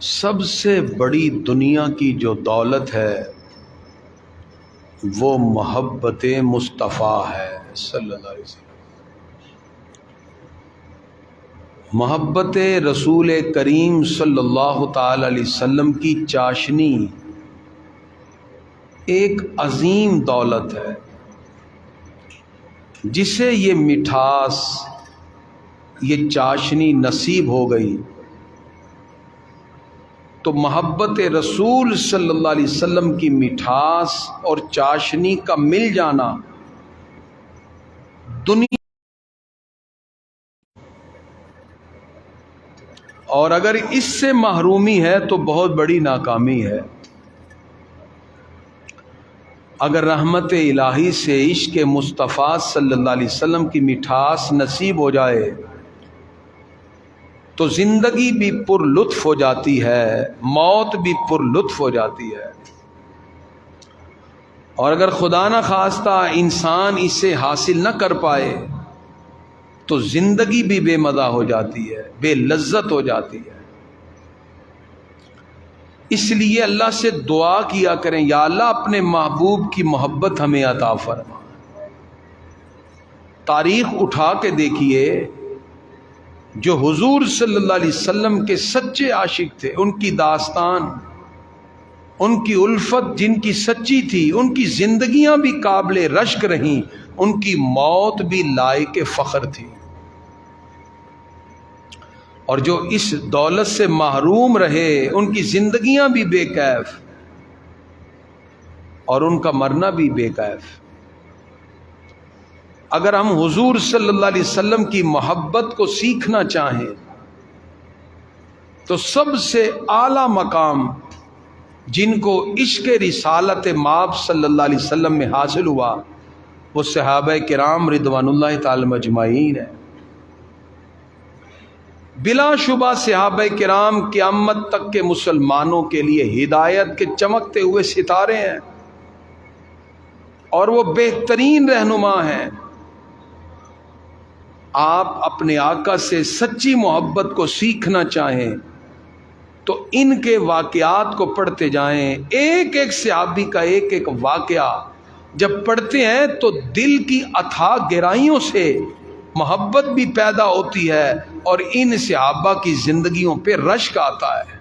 سب سے بڑی دنیا کی جو دولت ہے وہ محبت مصطفیٰ ہے صلی اللہ علیہ وسلم۔ محبت رسول کریم صلی اللہ تعالی علیہ وسلم کی چاشنی ایک عظیم دولت ہے، جسے یہ مٹھاس، یہ چاشنی نصیب ہو گئی تو محبت رسول صلی اللہ علیہ وسلم کی مٹھاس اور چاشنی کا مل جانا دنیا، اور اگر اس سے محرومی ہے تو بہت بڑی ناکامی ہے۔ اگر رحمت الہی سے عشق مصطفیٰ صلی اللہ علیہ وسلم کی مٹھاس نصیب ہو جائے تو زندگی بھی پر لطف ہو جاتی ہے، موت بھی پر لطف ہو جاتی ہے، اور اگر خدا نہ خواستہ انسان اسے حاصل نہ کر پائے تو زندگی بھی بے مزہ ہو جاتی ہے، بے لذت ہو جاتی ہے۔ اس لیے اللہ سے دعا کیا کریں، یا اللہ اپنے محبوب کی محبت ہمیں عطا فرما۔ تاریخ اٹھا کے دیکھیے، جو حضور صلی اللہ علیہ وسلم کے سچے عاشق تھے، ان کی داستان، ان کی الفت جن کی سچی تھی، ان کی زندگیاں بھی قابل رشک رہیں، ان کی موت بھی لائق فخر تھی۔ اور جو اس دولت سے محروم رہے، ان کی زندگیاں بھی بے کیف اور ان کا مرنا بھی بے کیف۔ اگر ہم حضور صلی اللہ علیہ وسلم کی محبت کو سیکھنا چاہیں تو سب سے اعلیٰ مقام جن کو عشق رسالت مآب صلی اللہ علیہ وسلم میں حاصل ہوا وہ صحابہ کرام رضوان اللہ تعالی مجمعین ہیں۔ بلا شبہ صحابہ کرام قیامت تک کے مسلمانوں کے لیے ہدایت کے چمکتے ہوئے ستارے ہیں، اور وہ بہترین رہنما ہیں۔ آپ اپنے آقا سے سچی محبت کو سیکھنا چاہیں تو ان کے واقعات کو پڑھتے جائیں، ایک ایک صحابی کا ایک ایک واقعہ جب پڑھتے ہیں تو دل کی اتھاہ گہرائیوں سے محبت بھی پیدا ہوتی ہے، اور ان صحابہ کی زندگیوں پہ رشک آتا ہے۔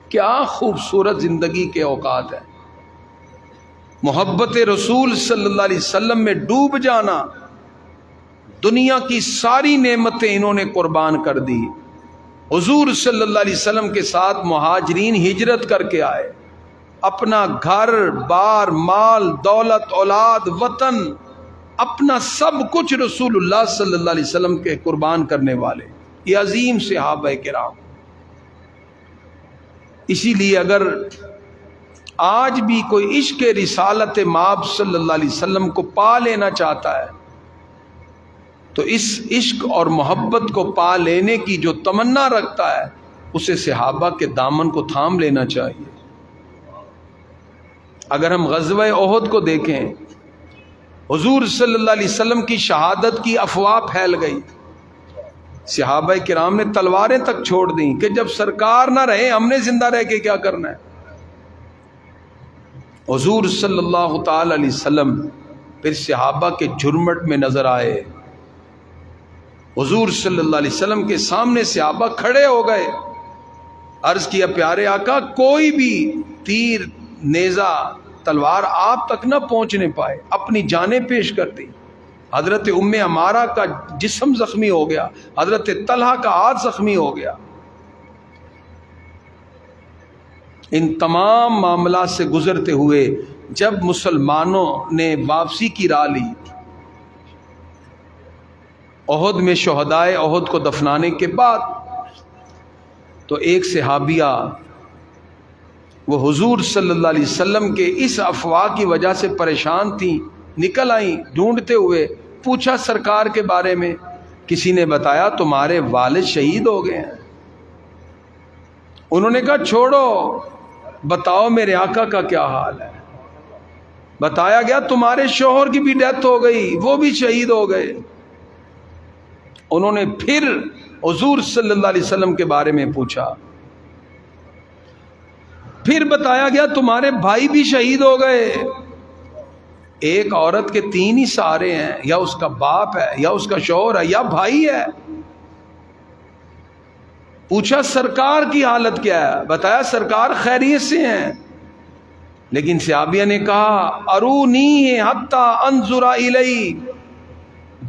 کیا خوبصورت زندگی کے اوقات ہیں۔ محبت رسول صلی اللہ علیہ وسلم میں ڈوب جانا، دنیا کی ساری نعمتیں انہوں نے قربان کر دی۔ حضور صلی اللہ علیہ وسلم کے ساتھ مہاجرین ہجرت کر کے آئے، اپنا گھر بار، مال دولت، اولاد، وطن، اپنا سب کچھ رسول اللہ صلی اللہ علیہ وسلم کے قربان کرنے والے یہ عظیم صحابہ کرام۔ اسی لیے اگر آج بھی کوئی عشق رسالت مآب صلی اللہ علیہ وسلم کو پا لینا چاہتا ہے تو اس عشق اور محبت کو پا لینے کی جو تمنا رکھتا ہے اسے صحابہ کے دامن کو تھام لینا چاہیے۔ اگر ہم غزوہ احد کو دیکھیں، حضور صلی اللہ علیہ وسلم کی شہادت کی افواہ پھیل گئی، صحابہ کرام نے تلواریں تک چھوڑ دیں کہ جب سرکار نہ رہے ہم نے زندہ رہ کے کیا کرنا ہے۔ حضور صلی اللہ تعالی علیہ وسلم پھر صحابہ کے جھرمٹ میں نظر آئے۔ حضور صلی اللہ علیہ وسلم کے سامنے صحابہ کھڑے ہو گئے، عرض کیا پیارے آقا کوئی بھی تیر، نیزہ، تلوار آپ تک نہ پہنچنے پائے، اپنی جانیں پیش کر دی۔ حضرت ام عمارہ کا جسم زخمی ہو گیا، حضرت طلحہ کا ہاتھ زخمی ہو گیا۔ ان تمام معاملات سے گزرتے ہوئے جب مسلمانوں نے واپسی کی راہ لی، احد میں شہدائے احد کو دفنانے کے بعد تو ایک صحابیہ وہ حضور صلی اللہ علیہ وسلم کے اس افواہ کی وجہ سے پریشان تھیں، نکل آئیں ڈھونڈتے ہوئے، پوچھا سرکار کے بارے میں، کسی نے بتایا تمہارے والد شہید ہو گئے ہیں۔ انہوں نے کہا چھوڑو، بتاؤ میرے آقا کا کیا حال ہے۔ بتایا گیا تمہارے شوہر کی بھی ڈیتھ ہو گئی، وہ بھی شہید ہو گئے۔ انہوں نے پھر حضور صلی اللہ علیہ وسلم کے بارے میں پوچھا، پھر بتایا گیا تمہارے بھائی بھی شہید ہو گئے. ایک عورت کے 3 ہی سہارے ہیں، یا اس کا باپ ہے، یا اس کا شوہر ہے، یا بھائی ہے. پوچھا سرکار کی حالت کیا ہے؟ بتایا سرکار خیریت سے ہیں. لیکن صحابیہ نے کہا ارونی حتی انظر الی،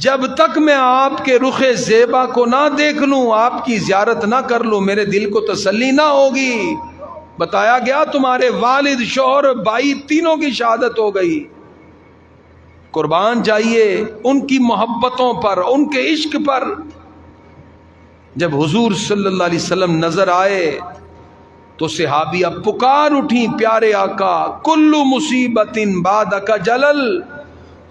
جب تک میں آپ کے رخ زیبا کو نہ دیکھ لوں، آپ کی زیارت نہ کر لوں، میرے دل کو تسلی نہ ہوگی. بتایا گیا تمہارے والد، شوہر، بھائی تینوں کی شہادت ہو گئی. قربان جائیے ان کی محبتوں پر، ان کے عشق پر. جب حضور صلی اللہ علیہ وسلم نظر آئے تو صحابیہ پکار اٹھی، پیارے آقا کل مصیبت بعدک جلل،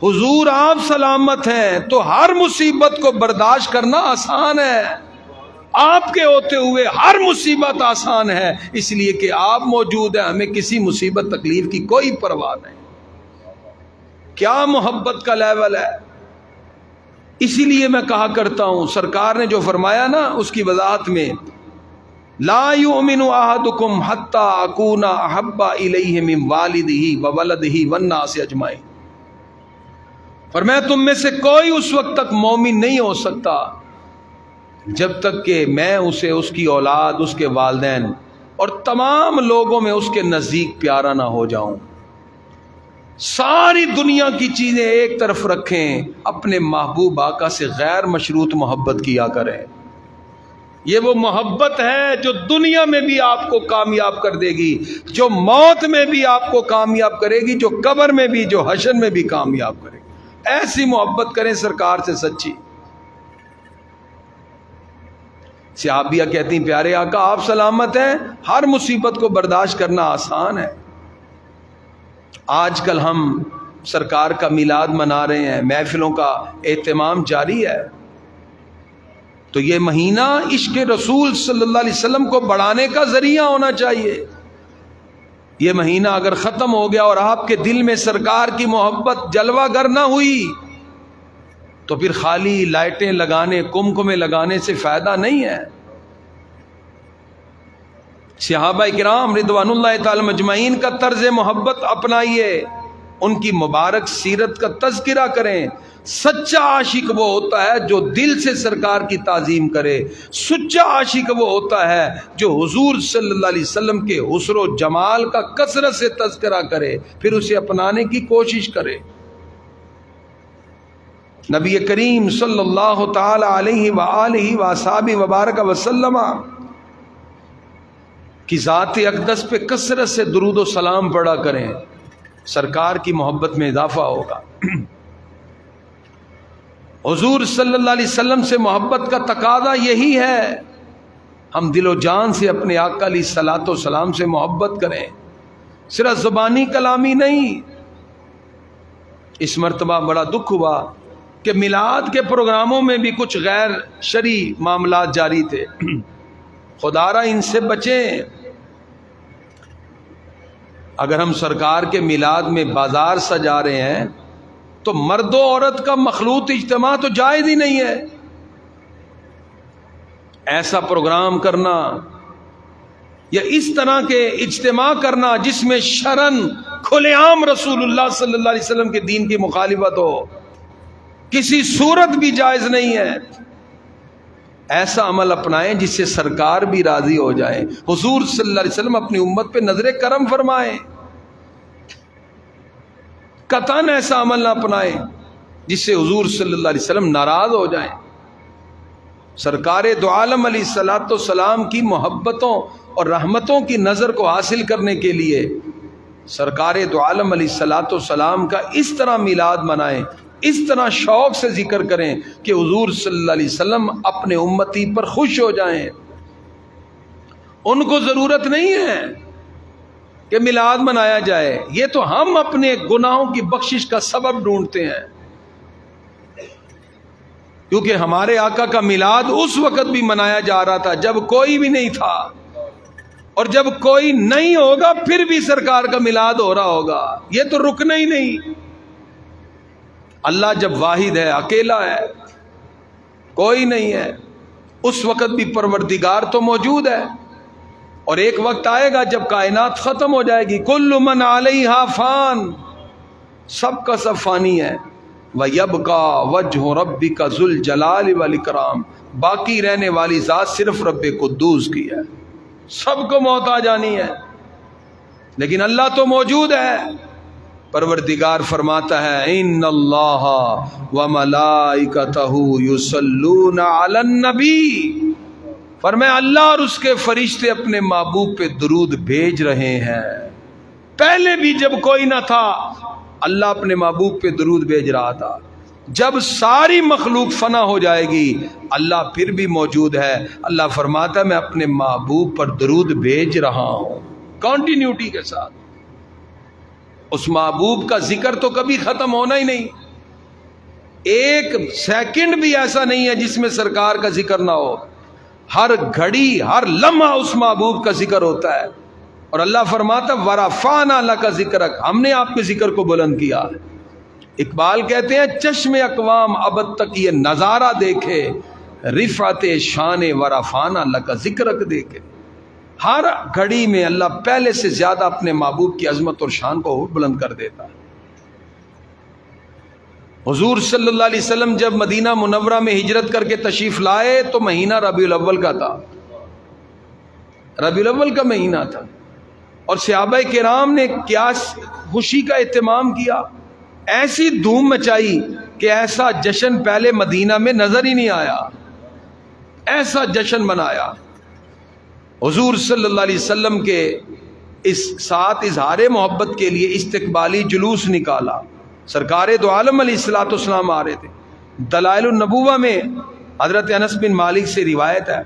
حضور آپ سلامت ہیں تو ہر مصیبت کو برداشت کرنا آسان ہے، آپ کے ہوتے ہوئے ہر مصیبت آسان ہے، اس لیے کہ آپ موجود ہیں، ہمیں کسی مصیبت تکلیف کی کوئی پرواہ نہیں. کیا محبت کا لیول ہے. اسی لیے میں کہا کرتا ہوں، سرکار نے جو فرمایا نا اس کی وضاحت میں، لا یؤمن احدکم حتی اکون احب الیہ من والدہ وولدہ والناس اجمعین. فرمایا تم میں سے کوئی اس وقت تک مومن نہیں ہو سکتا جب تک کہ میں اسے، اس کی اولاد، اس کے والدین اور تمام لوگوں میں اس کے نزدیک پیارا نہ ہو جاؤں. ساری دنیا کی چیزیں ایک طرف رکھیں، اپنے محبوب آقا سے غیر مشروط محبت کیا کریں. یہ وہ محبت ہے جو دنیا میں بھی آپ کو کامیاب کر دے گی، جو موت میں بھی آپ کو کامیاب کرے گی، جو قبر میں بھی، جو حشر میں بھی کامیاب کرے گی. ایسی محبت کریں سرکار سے سچی. صحابیہ کہتی ہیں پیارے آقا آپ سلامت ہیں، ہر مصیبت کو برداشت کرنا آسان ہے. آج کل ہم سرکار کا میلاد منا رہے ہیں، محفلوں کا اہتمام جاری ہے، تو یہ مہینہ عشق رسول صلی اللہ علیہ وسلم کو بڑھانے کا ذریعہ ہونا چاہیے. یہ مہینہ اگر ختم ہو گیا اور آپ کے دل میں سرکار کی محبت جلوہ گر نہ ہوئی تو پھر خالی لائٹیں لگانے، کمکمے لگانے سے فائدہ نہیں ہے. صحابہ کرام رضوان اللہ تعالی مجمعین کا طرز محبت اپنائیے، ان کی مبارک سیرت کا تذکرہ کریں. سچا عاشق وہ ہوتا ہے جو دل سے سرکار کی تعظیم کرے. سچا عاشق وہ ہوتا ہے جو حضور صلی اللہ علیہ وسلم کے حسن و جمال کا کثرت سے تذکرہ کرے، پھر اسے اپنانے کی کوشش کرے. نبی کریم صلی اللہ تعالی علیہ وآلہ وصحبہ وبارک وسلم کی ذات اقدس پہ کثرت سے درود و سلام پڑھا کریں، سرکار کی محبت میں اضافہ ہوگا. حضور صلی اللہ علیہ وسلم سے محبت کا تقاضا یہی ہے، ہم دل و جان سے اپنے آقا علیہ الصلوۃ والسلام سے محبت کریں، صرف زبانی کلامی نہیں. اس مرتبہ بڑا دکھ ہوا کہ میلاد کے پروگراموں میں بھی کچھ غیر شرعی معاملات جاری تھے. خدا را ان سے بچیں. اگر ہم سرکار کے میلاد میں بازار سجا رہے ہیں تو مرد و عورت کا مخلوط اجتماع تو جائز ہی نہیں ہے. ایسا پروگرام کرنا یا اس طرح کے اجتماع کرنا جس میں شرعاً کھلے عام رسول اللہ صلی اللہ علیہ وسلم کے دین کی مخالفت ہو، کسی صورت بھی جائز نہیں ہے. ایسا عمل اپنائیں جس سے سرکار بھی راضی ہو جائیں، حضور صلی اللہ علیہ وسلم اپنی امت پہ نظر کرم فرمائیں. قطعاً ایسا عمل نہ اپنائیں جس سے حضور صلی اللہ علیہ وسلم ناراض ہو جائیں. سرکار دو عالم علیہ الصلوۃ والسلام کی محبتوں اور رحمتوں کی نظر کو حاصل کرنے کے لیے سرکار دو عالم علیہ الصلوۃ والسلام کا اس طرح میلاد منائیں، اس طرح شوق سے ذکر کریں کہ حضور صلی اللہ علیہ وسلم اپنے امتی پر خوش ہو جائیں. ان کو ضرورت نہیں ہے کہ میلاد منایا جائے، یہ تو ہم اپنے گناہوں کی بخشش کا سبب ڈھونڈتے ہیں. کیونکہ ہمارے آقا کا میلاد اس وقت بھی منایا جا رہا تھا جب کوئی بھی نہیں تھا، اور جب کوئی نہیں ہوگا پھر بھی سرکار کا میلاد ہو رہا ہوگا. یہ تو رکنا ہی نہیں. اللہ جب واحد ہے، اکیلا ہے، کوئی نہیں ہے، اس وقت بھی پروردگار تو موجود ہے، اور ایک وقت آئے گا جب کائنات ختم ہو جائے گی. کل من علیہا فان، سب کا سب فانی ہے. وَيَبْقَى وَجْهُ رَبِّكَ ذُو الْجَلَالِ وَالْإِكْرَامِ، باقی رہنے والی ذات صرف رب قدوس کی ہے. سب کو موت آ جانی ہے لیکن اللہ تو موجود ہے. پروردگار فرماتا ہے ان اللہ وملائکتہ یصلون علی النبی، فرمایا اللہ اور اس کے فرشتے اپنے محبوب پہ درود بھیج رہے ہیں. پہلے بھی جب کوئی نہ تھا اللہ اپنے محبوب پہ درود بھیج رہا تھا. جب ساری مخلوق فنا ہو جائے گی اللہ پھر بھی موجود ہے. اللہ فرماتا ہے میں اپنے محبوب پر درود بھیج رہا ہوں کنٹینیوٹی کے ساتھ. اس محبوب کا ذکر تو کبھی ختم ہونا ہی نہیں. ایک سیکنڈ بھی ایسا نہیں ہے جس میں سرکار کا ذکر نہ ہو. ہر گھڑی ہر لمحہ اس محبوب کا ذکر ہوتا ہے. اور اللہ فرماتا ورفعنا لک ذکرک، ہم نے آپ کے ذکر کو بلند کیا. اقبال کہتے ہیں چشم اقوام ابد تک یہ نظارہ دیکھے، رفعت شان ورفعنا لک ذکرک دیکھے. ہر گھڑی میں اللہ پہلے سے زیادہ اپنے محبوب کی عظمت اور شان کو بلند کر دیتا ہے. حضور صلی اللہ علیہ وسلم جب مدینہ منورہ میں ہجرت کر کے تشریف لائے تو مہینہ ربیع الاول کا تھا. ربیع الاول کا مہینہ تھا اور صحابہ کرام نے کیا خوشی کا اہتمام کیا، ایسی دھوم مچائی کہ ایسا جشن پہلے مدینہ میں نظر ہی نہیں آیا. ایسا جشن منایا. حضور صلی اللہ علیہ وسلم کے اس ساتھ اظہار محبت کے لیے استقبالی جلوس نکالا. سرکار دو عالم علیہ الصلوۃ والسلام آ رہے تھے. دلائل النبوہ میں حضرت انس بن مالک سے روایت ہے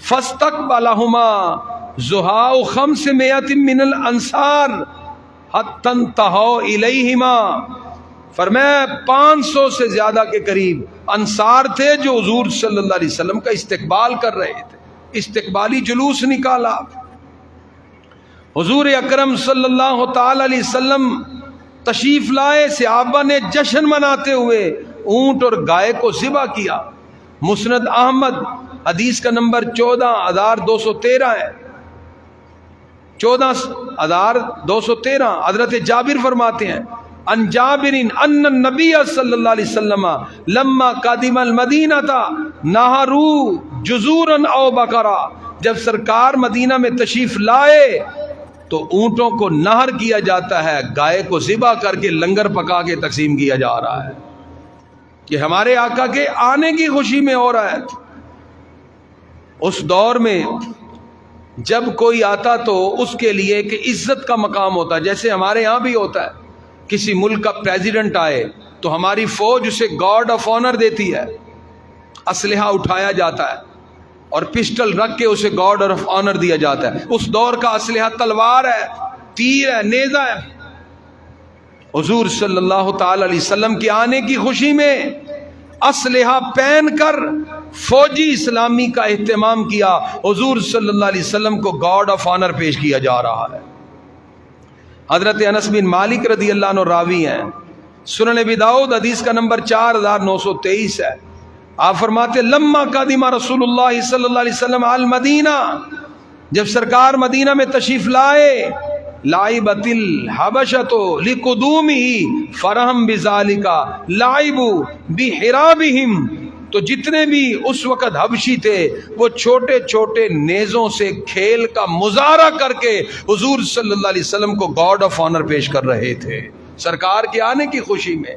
فاستقبلہما زہاء 500 من الانصار حتی انتہوا الیہما، فرمایا 500 سے زیادہ کے قریب انصار تھے جو حضور صلی اللہ علیہ وسلم کا استقبال کر رہے تھے. استقبالی جلوس نکالا. حضور اکرم صلی اللہ تعالی علیہ وسلم تشریف لائے. صحابہ نے جشن مناتے ہوئے اونٹ اور گائے کو ذبح کیا. مسند احمد حدیث کا نمبر 14213 ہے. 14213 حضرت جابر فرماتے ہیں ان جابر ان النبی صلی اللہ علیہ وسلم لما قدم المدینہ نہروا جزورا او بقرا، جب سرکار مدینہ میں تشریف لائے تو اونٹوں کو نہر کیا جاتا ہے، گائے کو ذبح کر کے لنگر پکا کے تقسیم کیا جا رہا ہے. یہ ہمارے آقا کے آنے کی خوشی میں ہو رہا ہے. اس دور میں جب کوئی آتا تو اس کے لیے ایک عزت کا مقام ہوتا ہے، جیسے ہمارے یہاں بھی ہوتا ہے. کسی ملک کا پریزیڈنٹ آئے تو ہماری فوج اسے گارڈ آف آنر دیتی ہے، اسلحہ اٹھایا جاتا ہے اور پسٹل رکھ کے اسے گارڈ آف آنر دیا جاتا ہے. اس دور کا اسلحہ تلوار ہے، تیر ہے، نیزہ ہے. حضور صلی اللہ تعالی علیہ وسلم کے آنے کی خوشی میں اسلحہ پہن کر فوجی اسلامی کا اہتمام کیا. حضور صلی اللہ علیہ وسلم کو گارڈ آف آنر پیش کیا جا رہا ہے. حضرت انس بن مالک رضی اللہ عنہ راوی ہیں. سنن ابی داؤد حدیث کا نمبر 4923 ہے. آپ فرماتے لما قدم رسول اللہ صلی اللہ علیہ وسلم المدینہ، جب سرکار مدینہ میں تشریف لائے لعبت الحبشۃ لقدومہ فرحم بذالک لعبوا بحرابہم، تو جتنے بھی اس وقت حبشی تھے وہ چھوٹے چھوٹے نیزوں سے کھیل کا مظاہرہ کر کے حضور صلی اللہ علیہ وسلم کو گارڈ آف آنر پیش کر رہے تھے سرکار کے آنے کی خوشی میں.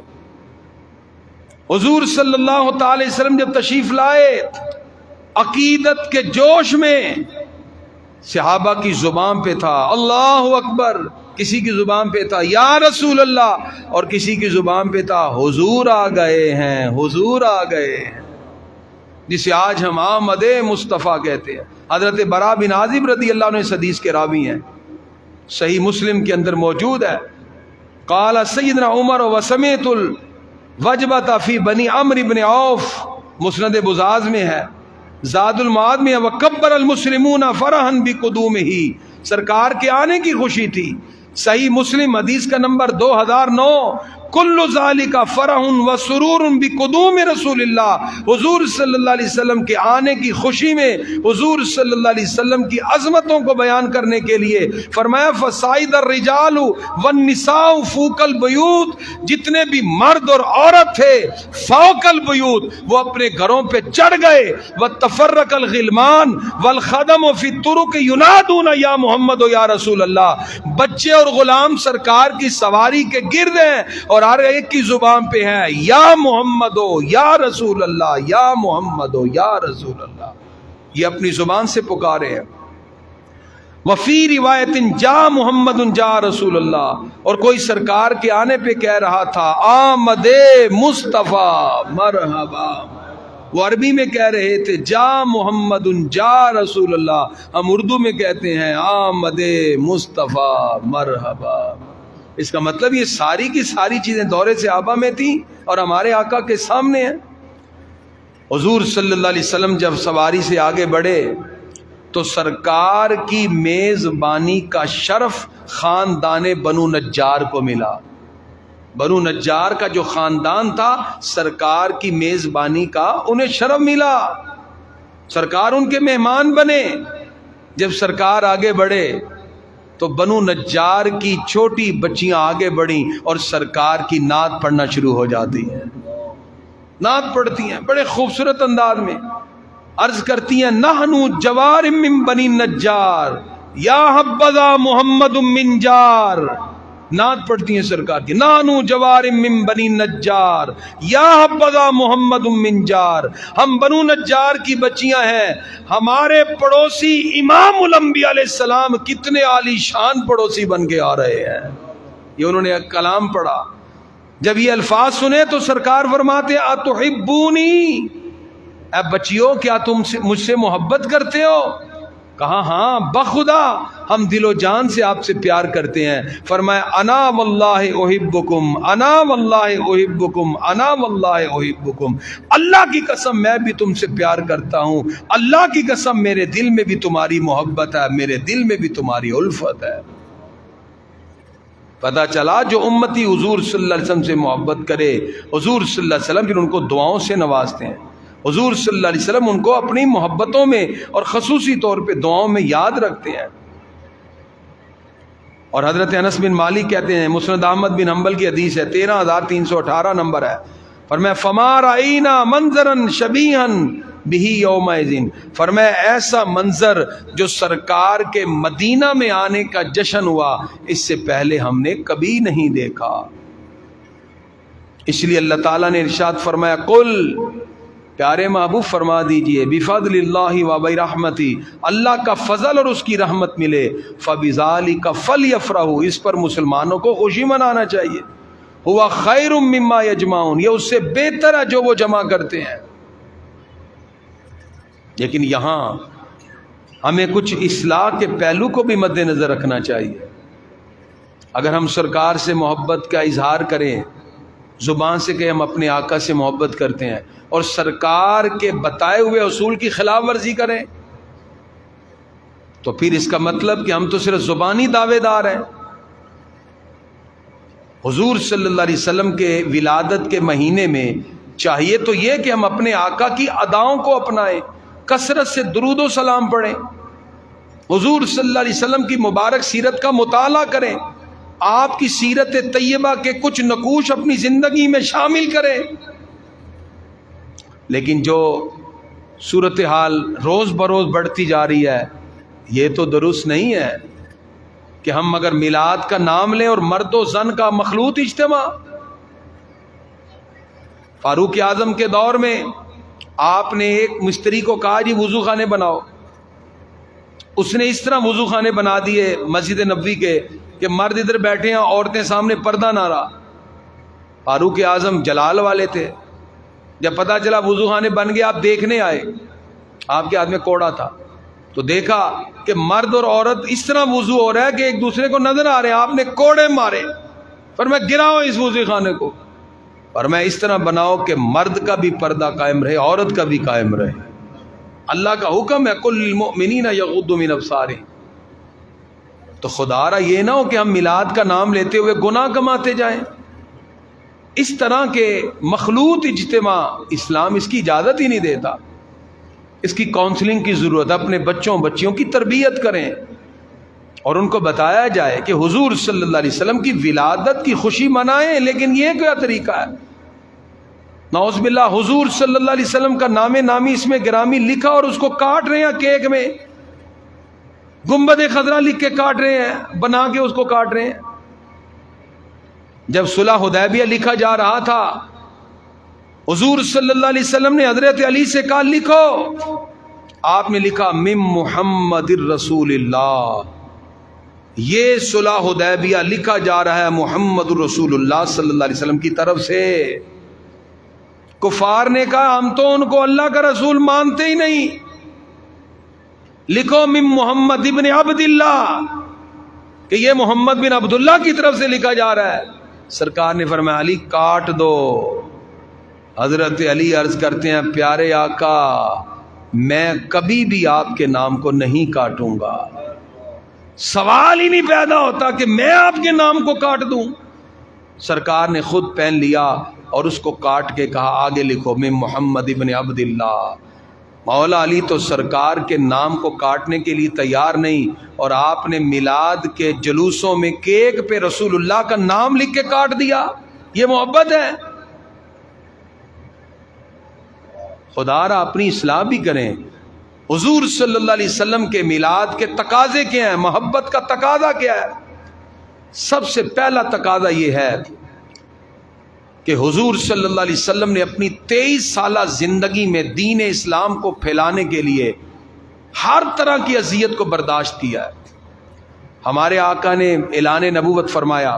حضور صلی اللہ تعالی وسلم جب تشریف لائے عقیدت کے جوش میں صحابہ کی زبان پہ تھا اللہ اکبر، کسی کی زبان پہ تھا یا رسول اللہ، اور کسی کی زبان پہ تھا حضور آ گئے ہیں، حضور آ گئے ہیں، جسے آج ہم آمد مصطفیٰ کہتے ہیں. حضرت براء بن عازب رضی اللہ عنہ اس حدیث کے راوی ہیں، صحیح مسلم کے اندر موجود ہے. قال سیدنا عمر وسمعت الوجبۃ فی بنی عمرو بن عوف، مسند بزاز میں ہے. زاد المعاد میں وکبر المسلمون فرحا بقدومہ، سرکار کے آنے کی خوشی تھی. صحیح مسلم حدیث کا نمبر 2009 کل ذالک فرح و سرور بقدوم رسول اللہ، حضور صلی اللہ علیہ وسلم کے آنے کی خوشی میں حضور صلی اللہ علیہ وسلم کی عظمتوں کو بیان کرنے کے لیے فرمایا فصائد الرجال والنساء فوق البیوت، جتنے بھی مرد اور عورت تھے فوق البیوت وہ اپنے گھروں پہ چڑھ گئے، وتفرق الغلمان والخدم فی الطرق ینادون یا محمد و یا رسول اللہ، بچے اور غلام سرکار کی سواری کے گرد ہیں اور ہر ایک کی زبان پہ ہے یا محمد و یا رسول اللہ، یا محمد و یا رسول اللہ، یہ اپنی زبان سے پکارے ہیں۔ وفی روایت جا محمد جا رسول اللہ، اور کوئی سرکار کے آنے پہ کہہ رہا تھا آمد مصطفیٰ مرحبا، وہ عربی میں کہہ رہے تھے جا محمد جا رسول اللہ، ہم اردو میں کہتے ہیں آمد مصطفیٰ مرحبا۔ اس کا مطلب یہ ساری کی ساری چیزیں دور صحابہ میں تھیں اور ہمارے آقا کے سامنے ہیں۔ حضور صلی اللہ علیہ وسلم جب سواری سے آگے بڑھے تو سرکار کی میزبانی کا شرف خاندان بنو نجار کو ملا۔ بنو نجار کا جو خاندان تھا سرکار کی میزبانی کا انہیں شرف ملا، سرکار ان کے مہمان بنے۔ جب سرکار آگے بڑھے تو بنو نجار کی چھوٹی بچیاں آگے بڑھیں اور سرکار کی نعت پڑھنا شروع ہو جاتی ہیں، نعت پڑھتی ہیں بڑے خوبصورت انداز میں، عرض کرتی ہیں نحنو جوار من بنی نجار یا حبذا محمد من جار، نعت پڑھتی ہیں سرکار کی، نحنو جوار من بنی نجار یا حبذا محمد من جار، ہم بنو نجار کی بچیاں ہیں، ہمارے پڑوسی امام الانبیاء علیہ السلام کتنے عالی شان پڑوسی بن کے آ رہے ہیں۔ یہ انہوں نے ایک کلام پڑھا، جب یہ الفاظ سنے تو سرکار فرماتے ہیں اتحبونی، اے بچیوں کیا تم مجھ سے محبت کرتے ہو؟ کہا ہاں بخدا ہم دل و جان سے آپ سے پیار کرتے ہیں۔ فرمایا انا واللہ احبکم، انا واللہ احبکم، انا واللہ احبکم، اللہ کی قسم میں بھی تم سے پیار کرتا ہوں، اللہ کی قسم میرے دل میں بھی تمہاری محبت ہے، میرے دل میں بھی تمہاری الفت ہے۔ پتہ چلا جو امتی حضور صلی اللہ علیہ وسلم سے محبت کرے حضور صلی اللہ علیہ وسلم پھر ان کو دعاؤں سے نوازتے ہیں، حضور صلی اللہ علیہ وسلم ان کو اپنی محبتوں میں اور خصوصی طور پہ دعاؤں میں یاد رکھتے ہیں۔ اور حضرت انس بن مالک کہتے ہیں، مسند احمد بن حنبل کی حدیث ہے، 13318 نمبر ہے، فرمایا فما رأینا منظرا شبیہا بہ یومئذ، فرمایا ایسا منظر جو سرکار کے مدینہ میں آنے کا جشن ہوا اس سے پہلے ہم نے کبھی نہیں دیکھا۔ اس لیے اللہ تعالیٰ نے ارشاد فرمایا قل، پیارے محبوب فرما دیجئے بفضل اللہ و برحمتہ، اللہ کا فضل اور اس کی رحمت ملے، فبذالک فلیفرحوا، اس پر مسلمانوں کو خوشی منانا چاہیے، ہوا خیر مما یجمعون، یہ اس سے بہتر ہے جو وہ جمع کرتے ہیں۔ لیکن یہاں ہمیں کچھ اصلاح کے پہلو کو بھی مد نظر رکھنا چاہیے۔ اگر ہم سرکار سے محبت کا اظہار کریں، زبان سے کہ ہم اپنے آقا سے محبت کرتے ہیں اور سرکار کے بتائے ہوئے اصول کی خلاف ورزی کریں تو پھر اس کا مطلب کہ ہم تو صرف زبانی دعوے دار ہیں۔ حضور صلی اللہ علیہ وسلم کے ولادت کے مہینے میں چاہیے تو یہ کہ ہم اپنے آقا کی اداؤں کو اپنائیں، کثرت سے درود و سلام پڑھیں، حضور صلی اللہ علیہ وسلم کی مبارک سیرت کا مطالعہ کریں، آپ کی سیرت طیبہ کے کچھ نقوش اپنی زندگی میں شامل کریں۔ لیکن جو صورتحال روز بروز بڑھتی جا رہی ہے یہ تو درست نہیں ہے کہ ہم اگر میلاد کا نام لیں اور مرد و زن کا مخلوط اجتماع۔ فاروق اعظم کے دور میں آپ نے ایک مستری کو کہا جی وضو خانے بناؤ، اس نے اس طرح وضو خانے بنا دیے مسجد نبوی کے کہ مرد ادھر بیٹھے ہیں عورتیں سامنے پردہ نہ رہا۔ فاروق اعظم جلال والے تھے، جب پتہ چلا وضو خانے بن گئے آپ دیکھنے آئے، آپ کے ہاتھ میں کوڑا تھا تو دیکھا کہ مرد اور عورت اس طرح وضو ہو رہا ہے کہ ایک دوسرے کو نظر آ رہے ہیں، آپ نے کوڑے مارے، فرمایا گراؤ اس وضو خانے کو، فرمایا اس طرح بناؤ کہ مرد کا بھی پردہ قائم رہے عورت کا بھی قائم رہے۔ اللہ کا حکم ہے کل للمؤمنین یغضوا من ابصارہم۔ تو خدا را یہ نہ ہو کہ ہم میلاد کا نام لیتے ہوئے گناہ کماتے جائیں۔ اس طرح کے مخلوط اجتماع اسلام اس کی اجازت ہی نہیں دیتا. اس کی کاؤنسلنگ کی ضرورت. اپنے بچیوں کی تربیت کریں اور ان کو بتایا جائے کہ حضور صلی اللہ علیہ وسلم کی ولادت کی خوشی منائیں، لیکن یہ کیا طریقہ ہے؟ نعوذ باللہ حضور صلی اللہ علیہ وسلم کا نام نامی اس میں گرامی لکھا اور اس کو کاٹ رہے ہیں کیک میں، گنبد خضرا لکھ کے کاٹ رہے ہیں، بنا کے اس کو کاٹ رہے ہیں. جب صلح حدیبیہ لکھا جا رہا تھا، حضور صلی اللہ علیہ وسلم نے حضرت علی سے کہا لکھو. آپ نے لکھا من محمد الرسول اللہ. یہ صلح حدیبیہ لکھا جا رہا ہے محمد الرسول اللہ صلی اللہ علیہ وسلم کی طرف سے. کفار نے کہا ہم تو ان کو اللہ کا رسول مانتے ہی نہیں، لکھو من محمد ابن عبد اللہ، کہ یہ محمد بن عبداللہ کی طرف سے لکھا جا رہا ہے. سرکار نے فرمایا علی کاٹ دو. حضرت علی عرض کرتے ہیں پیارے آقا میں کبھی بھی آپ کے نام کو نہیں کاٹوں گا، سوال ہی نہیں پیدا ہوتا کہ میں آپ کے نام کو کاٹ دوں. سرکار نے خود پین لیا اور اس کو کاٹ کے کہا آگے لکھو من محمد ابن عبد اللہ. مولا علی تو سرکار کے نام کو کاٹنے کے لیے تیار نہیں، اور آپ نے میلاد کے جلوسوں میں کیک پہ رسول اللہ کا نام لکھ کے کاٹ دیا. یہ محبت ہے؟ خدا را اپنی اصلاح بھی کریں. حضور صلی اللہ علیہ وسلم کے میلاد کے تقاضے کیا ہیں؟ محبت کا تقاضا کیا ہے؟ سب سے پہلا تقاضا یہ ہے کہ حضور صلی اللہ علیہ وسلم نے اپنی 23 سالہ زندگی میں دین اسلام کو پھیلانے کے لیے ہر طرح کی اذیت کو برداشت کیا ہے. ہمارے آقا نے اعلان نبوت فرمایا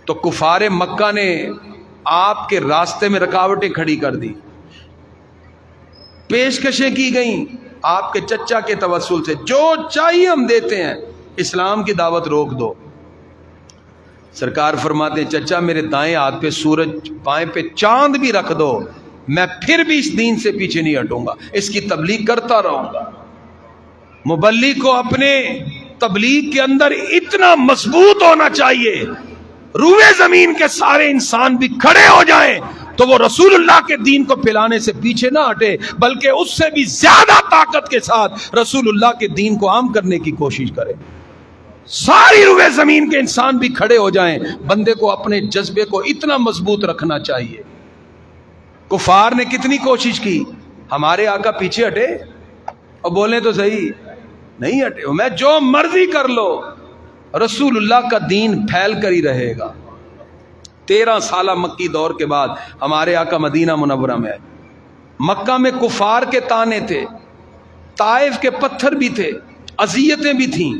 تو کفار مکہ نے آپ کے راستے میں رکاوٹیں کھڑی کر دی، پیشکشیں کی گئیں آپ کے چچا کے توسل سے، جو چاہیے ہم دیتے ہیں، اسلام کی دعوت روک دو. سرکار فرماتے ہیں چچا میرے دائیں ہاتھ پہ سورج، بائیں پہ چاند بھی رکھ دو، میں پھر بھی اس دین سے پیچھے نہیں ہٹوں گا، اس کی تبلیغ کرتا رہوں گا. مبلغ کو اپنے تبلیغ کے اندر اتنا مضبوط ہونا چاہیے، روئے زمین کے سارے انسان بھی کھڑے ہو جائیں تو وہ رسول اللہ کے دین کو پھیلانے سے پیچھے نہ ہٹے، بلکہ اس سے بھی زیادہ طاقت کے ساتھ رسول اللہ کے دین کو عام کرنے کی کوشش کرے. ساری روئے زمین کے انسان بھی کھڑے ہو جائیں. بندے کو اپنے جذبے کو اتنا مضبوط رکھنا چاہیے. کفار نے کتنی کوشش کی، ہمارے آقا پیچھے ہٹے اور بولیں تو صحیح نہیں ہٹے، میں جو مرضی کر لو رسول اللہ کا دین پھیل کر ہی رہے گا. 13 سالہ مکی دور کے بعد ہمارے آقا مدینہ منورہ میں آئے. مکہ میں کفار کے تانے تھے، طائف کے پتھر بھی تھے، اذیتیں بھی تھیں،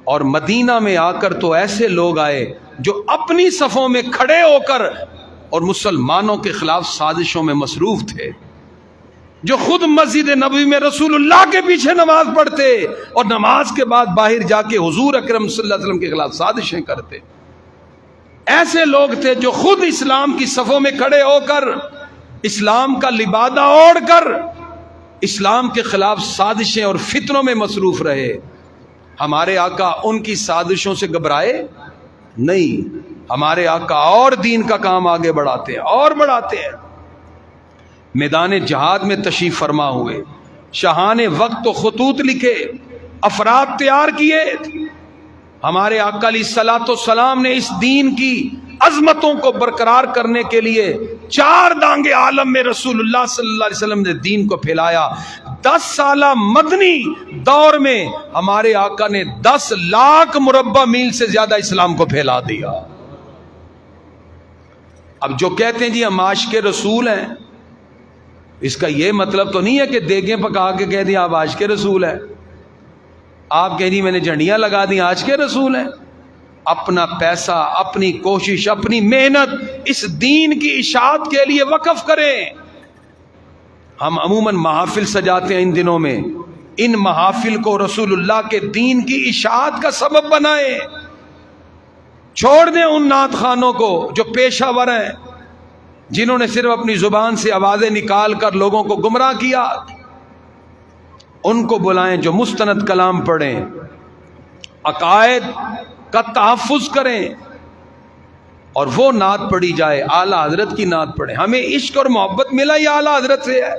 اور مدینہ میں آ کر تو ایسے لوگ آئے جو اپنی صفوں میں کھڑے ہو کر اور مسلمانوں کے خلاف سازشوں میں مصروف تھے، جو خود مسجد نبوی میں رسول اللہ کے پیچھے نماز پڑھتے اور نماز کے بعد باہر جا کے حضور اکرم صلی اللہ علیہ وسلم کے خلاف سازشیں کرتے. ایسے لوگ تھے جو خود اسلام کی صفوں میں کھڑے ہو کر اسلام کا لبادہ اوڑھ کر اسلام کے خلاف سازشیں اور فتنوں میں مصروف رہے. ہمارے آقا ان کی سازشوں سے گھبرائے نہیں، ہمارے آقا اور دین کا کام آگے بڑھاتے ہیں اور بڑھاتے ہیں. میدان جہاد میں تشریف فرما ہوئے، شاہان وقت و خطوط لکھے، افراد تیار کیے. ہمارے آقا علیہ الصلوۃ والسلام نے اس دین کی عظمتوں کو برقرار کرنے کے لیے 4 دانگے عالم میں رسول اللہ صلی اللہ علیہ وسلم نے دین کو پھیلایا. 10 سالہ مدنی دور میں ہمارے آقا نے 10 لاکھ مربع میل سے زیادہ اسلام کو پھیلا دیا. اب جو کہتے ہیں جی ہم عاشق رسول ہیں، اس کا یہ مطلب تو نہیں ہے کہ دیگیں پکا کے کہہ دیں آپ عاشق رسول ہیں، آپ کہہ دیں میں نے جھنڈیاں لگا دیں عاشق رسول ہیں. اپنا پیسہ، اپنی کوشش، اپنی محنت اس دین کی اشاعت کے لیے وقف کریں. ہم عموماً محافل سجاتے ہیں ان دنوں میں، ان محافل کو رسول اللہ کے دین کی اشاعت کا سبب بنائیں. چھوڑ دیں ان نعت خوانوں کو جو پیشہ ور ہیں، جنہوں نے صرف اپنی زبان سے آوازیں نکال کر لوگوں کو گمراہ کیا. ان کو بلائیں جو مستند کلام پڑھیں، عقائد کا تحفظ کریں، اور وہ نعت پڑھی جائے، اعلیٰ حضرت کی نعت پڑھیں. ہمیں عشق اور محبت ملا یہ اعلیٰ حضرت سے ہے.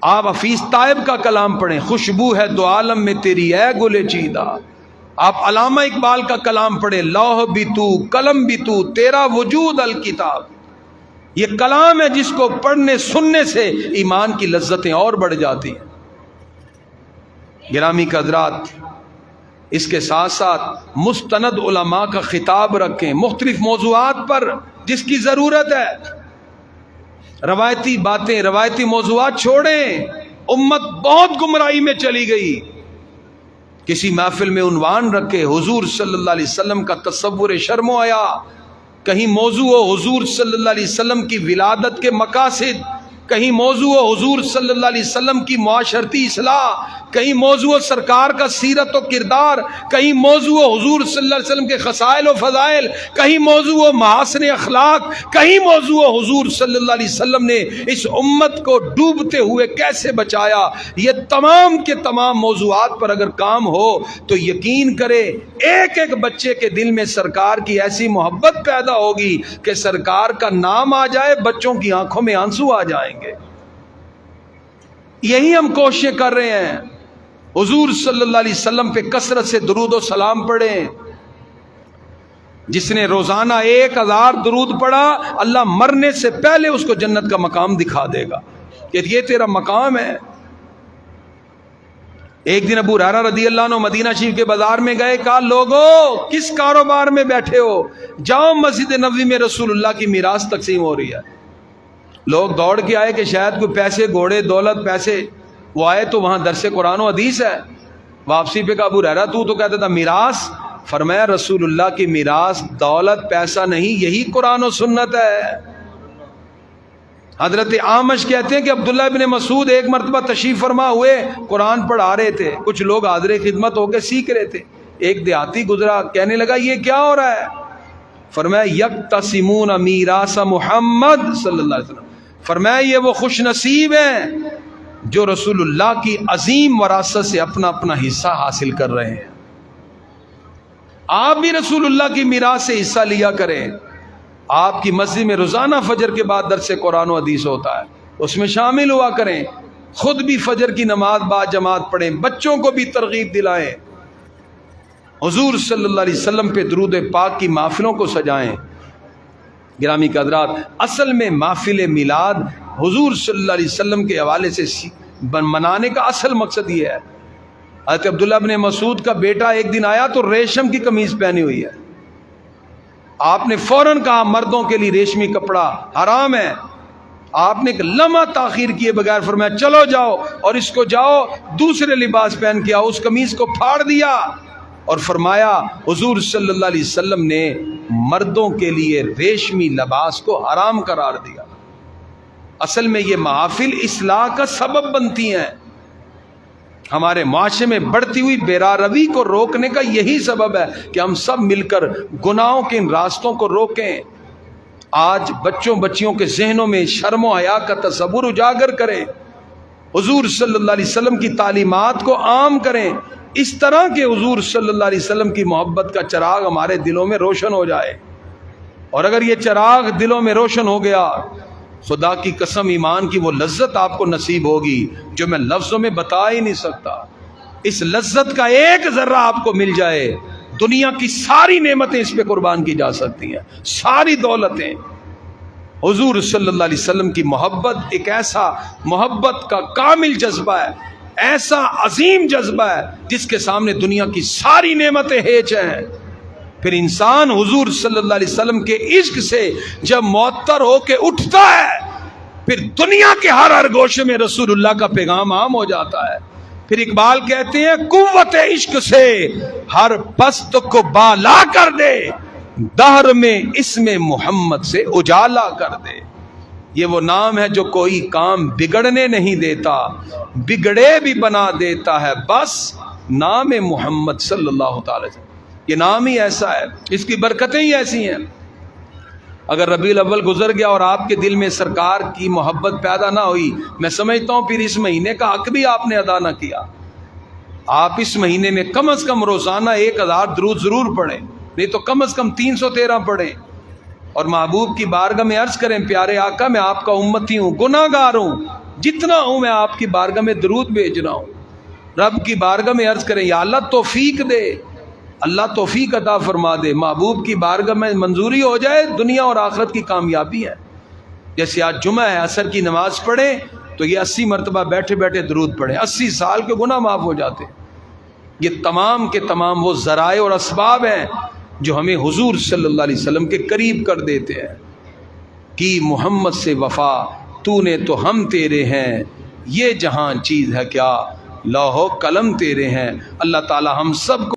آپ حفیظ طائب کا کلام پڑھیں، خوشبو ہے دو عالم میں تیری اے گل چیدہ. آپ علامہ اقبال کا کلام پڑھیں، لوح بھی تو قلم بھی تو تیرا وجود الکتاب. یہ کلام ہے جس کو پڑھنے سننے سے ایمان کی لذتیں اور بڑھ جاتی ہیں. گرامی حضرات، اس کے ساتھ ساتھ مستند علماء کا خطاب رکھیں مختلف موضوعات پر جس کی ضرورت ہے. روایتی باتیں، روایتی موضوعات چھوڑیں. امت بہت گمراہی میں چلی گئی. کسی محفل میں عنوان رکھے حضور صلی اللہ علیہ وسلم کا تصور شرم و حیا، کہیں موضوع ہو حضور صلی اللہ علیہ وسلم کی ولادت کے مقاصد، کہیں موضوع ہو حضور صلی اللہ علیہ وسلم کی معاشرتی اصلاح، کہیں موضوع سرکار کا سیرت و کردار، کہیں موضوع حضور صلی اللہ علیہ وسلم کے خصائل و فضائل، کہیں موضوع محاسن اخلاق، کہیں موضوع حضور صلی اللہ علیہ وسلم نے اس امت کو ڈوبتے ہوئے کیسے بچایا. یہ تمام کے تمام موضوعات پر اگر کام ہو تو یقین کرے ایک ایک بچے کے دل میں سرکار کی ایسی محبت پیدا ہوگی کہ سرکار کا نام آ جائے بچوں کی آنکھوں میں آنسو آ جائیں گے. یہی ہم کوششیں کر رہے ہیں. حضور صلی اللہ علیہ وسلم پہ کثرت سے درود و سلام پڑھیں. جس نے روزانہ 1000 درود پڑھا اللہ مرنے سے پہلے اس کو جنت کا مقام دکھا دے گا کہ یہ تیرا مقام ہے. ایک دن ابو ہریرہ رضی اللہ عنہ مدینہ شریف کے بازار میں گئے، کہا لوگو کس کاروبار میں بیٹھے ہو؟ جاؤ مسجد نبوی میں رسول اللہ کی میراث تقسیم ہو رہی ہے. لوگ دوڑ کے آئے کہ شاید کوئی پیسے، گھوڑے، دولت، پیسے. وہ آئے تو وہاں درس قرآن و حدیث ہے. واپسی پہ کہا ابو ہریرہ تو کہتا تھا میراث. فرمایا رسول اللہ کی میراث دولت پیسہ نہیں، یہی قرآن و سنت ہے. حضرت اعمش کہتے ہیں کہ عبداللہ ابن مسعود ایک مرتبہ تشریف فرما ہوئے، قرآن پڑھا رہے تھے، کچھ لوگ حاضر خدمت ہو کے سیکھ رہے تھے. ایک دیہاتی گزرا، کہنے لگا یہ کیا ہو رہا ہے؟ فرمایا یکتسمون میراث محمد صلی اللہ علیہ وسلم. فرمایا یہ وہ خوش نصیب ہیں جو رسول اللہ کی عظیم وراثت سے اپنا اپنا حصہ حاصل کر رہے ہیں. آپ بھی رسول اللہ کی میراث سے حصہ لیا کریں. آپ کی مسجد میں روزانہ فجر کے بعد درس قرآن و حدیث ہوتا ہے، اس میں شامل ہوا کریں. خود بھی فجر کی نماز با جماعت پڑھیں، بچوں کو بھی ترغیب دلائیں. حضور صلی اللہ علیہ وسلم پہ درود پاک کی محفلوں کو سجائیں. گرامی حضرات، اصل میں محفل میلاد حضور صلی اللہ علیہ وسلم کے حوالے سے منانے کا اصل مقصد یہ ہے. حضرت عبداللہ ابن مسعود کا بیٹا ایک دن آیا تو ریشم کی قمیض پہنی ہوئی ہے. آپ نے فوراً کہا مردوں کے لیے ریشمی کپڑا حرام ہے. آپ نے ایک لمحہ تاخیر کیے بغیر فرمایا چلو جاؤ اور اس کو جاؤ دوسرے لباس پہن کے آؤ. اس قمیض کو پھاڑ دیا اور فرمایا حضور صلی اللہ علیہ وسلم نے مردوں کے لیے ریشمی لباس کو حرام قرار دیا. اصل میں یہ محافل اصلاح کا سبب بنتی ہیں. ہمارے معاشرے میں بڑھتی ہوئی بیراروی کو روکنے کا یہی سبب ہے کہ ہم سب مل کر گناہوں کے ان راستوں کو روکیں. آج بچوں بچیوں کے ذہنوں میں شرم و حیا کا تصور اجاگر کریں. حضور صلی اللہ علیہ وسلم کی تعلیمات کو عام کریں، اس طرح کہ حضور صلی اللہ علیہ وسلم کی محبت کا چراغ ہمارے دلوں میں روشن ہو جائے. اور اگر یہ چراغ دلوں میں روشن ہو گیا، خدا کی قسم ایمان کی وہ لذت آپ کو نصیب ہوگی جو میں لفظوں میں بتا ہی نہیں سکتا. اس لذت کا ایک ذرہ آپ کو مل جائے، دنیا کی ساری نعمتیں اس پہ قربان کی جا سکتی ہیں، ساری دولتیں. حضور صلی اللہ علیہ وسلم کی محبت ایک ایسا محبت کا کامل جذبہ ہے، ایسا عظیم جذبہ ہے جس کے سامنے دنیا کی ساری نعمتیں ہیچ ہیں. پھر انسان حضور صلی اللہ علیہ وسلم کے عشق سے جب معطر ہو کے اٹھتا ہے، پھر دنیا کے ہر گوشے میں رسول اللہ کا پیغام عام ہو جاتا ہے. پھر اقبال کہتے ہیں قوت عشق سے ہر پست کو بالا کر دے، دہر میں اسم محمد سے اجالا کر دے. یہ وہ نام ہے جو کوئی کام بگڑنے نہیں دیتا، بگڑے بھی بنا دیتا ہے، بس نام محمد صلی اللہ تعالی وسلم. یہ نام ہی ایسا ہے، اس کی برکتیں ہی ایسی ہیں. اگر ربیع الاول گزر گیا اور آپ کے دل میں سرکار کی محبت پیدا نہ ہوئی، میں سمجھتا ہوں پھر اس مہینے کا حق بھی آپ نے ادا نہ کیا. آپ اس مہینے میں کم از کم روزانہ 1000 درود ضرور پڑھیں. نہیں تو کم از کم 313 پڑھیں اور محبوب کی بارگاہ میں عرض کریں پیارے آقا میں آپ کا امتی ہوں، گناہ گار ہوں، جتنا ہوں میں آپ کی بارگاہ میں درود بھیج رہا ہوں۔ رب کی بارگاہ میں عرض کریں یا اللہ توفیق دے، اللہ توفیق عطا فرما دے، محبوب کی بارگاہ میں منظوری ہو جائے، دنیا اور آخرت کی کامیابی ہے۔ جیسے آج جمعہ ہے، عصر کی نماز پڑھیں تو یہ 80 مرتبہ بیٹھے بیٹھے درود پڑھیں، 80 سال کے گناہ معاف ہو جاتے ہیں۔ یہ تمام کے تمام وہ ذرائع اور اسباب ہیں جو ہمیں حضور صلی اللہ علیہ وسلم کے قریب کر دیتے ہیں۔ کی محمد سے وفا تو نے تو ہم تیرے ہیں، یہ جہاں چیز ہے کیا لوح و قلم تیرے ہیں۔ اللہ تعالی ہم سب کو